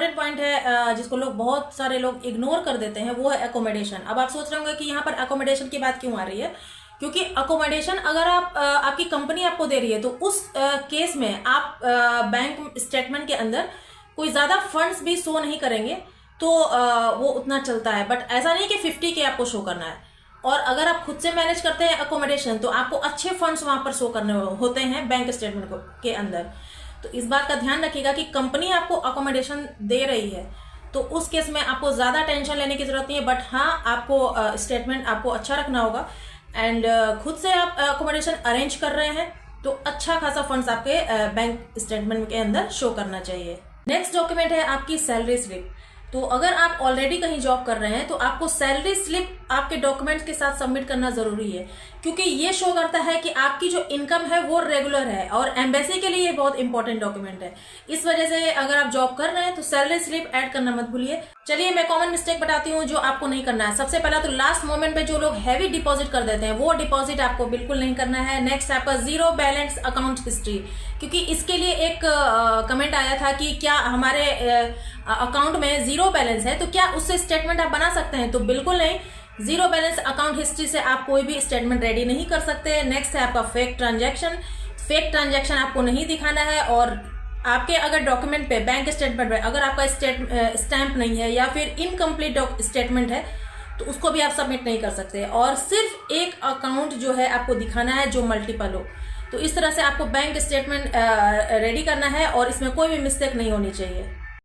Important point है जिसको लोग बहुत सारे लोग इग्नोर कर देते हैं, वो है एकोमोडेशन। अब आप सोच रहे होंगे कि यहाँ पर एकोमोडेशन की बात क्यों आ रही है, क्योंकि अकोमोडेशन अगर आप आपकी कंपनी आपको दे रही है तो उस केस में आप बैंक स्टेटमेंट के अंदर कोई ज्यादा फंड्स भी शो नहीं करेंगे तो वो उतना चलता है। बट ऐसा नहीं कि 50 के आपको शो करना है। और अगर आप खुद से मैनेज करते हैं अकोमोडेशन तो आपको अच्छे फंड्स वहां पर शो करने होते हैं बैंक स्टेटमेंट के अंदर। तो इस बात का ध्यान रखिएगा कि कंपनी आपको अकोमोडेशन दे रही है तो उस केस में आपको ज्यादा टेंशन लेने की जरूरत नहीं है। बट हाँ, आपको स्टेटमेंट आपको अच्छा रखना होगा। एंड खुद से आप अकोमोडेशन अरेंज कर रहे हैं तो अच्छा खासा फंड्स आपके बैंक स्टेटमेंट के अंदर शो करना चाहिए। नेक्स्ट डॉक्यूमेंट है आपकी सैलरी स्लिप। तो अगर आप ऑलरेडी कहीं जॉब कर रहे हैं तो आपको सैलरी स्लिप आपके डॉक्यूमेंट्स के साथ सबमिट करना जरूरी है, क्योंकि ये शो करता है कि आपकी जो इनकम है वो रेगुलर है और एम्बेसी के लिए ये बहुत इंपॉर्टेंट डॉक्यूमेंट है। इस वजह से अगर आप जॉब कर रहे हैं तो सैलरी स्लिप ऐड करना मत भूलिए। चलिए मैं कॉमन मिस्टेक बताती हूँ जो आपको नहीं करना है। सबसे पहला तो लास्ट मोमेंट पे जो लोग हैवी डिपॉजिट कर देते हैं वो डिपॉजिट आपको बिल्कुल नहीं करना है। नेक्स्ट आपका जीरो बैलेंस अकाउंट हिस्ट्री, क्योंकि इसके लिए एक कमेंट आया था कि क्या हमारे अकाउंट में जीरो बैलेंस है तो क्या उससे स्टेटमेंट आप बना सकते हैं, तो बिल्कुल नहीं। जीरो बैलेंस अकाउंट हिस्ट्री से आप कोई भी स्टेटमेंट रेडी नहीं कर सकते। नेक्स्ट है आपका फेक ट्रांजैक्शन। फेक ट्रांजैक्शन आपको नहीं दिखाना है। और आपके अगर डॉक्यूमेंट पे बैंक स्टेटमेंट पे अगर आपका स्टैंप नहीं है या फिर इनकम्प्लीट स्टेटमेंट है तो उसको भी आप सबमिट नहीं कर सकते। और सिर्फ एक अकाउंट जो है आपको दिखाना है जो मल्टीपल हो। तो इस तरह से आपको बैंक स्टेटमेंट रेडी करना है और इसमें कोई भी मिस्टेक नहीं होनी चाहिए।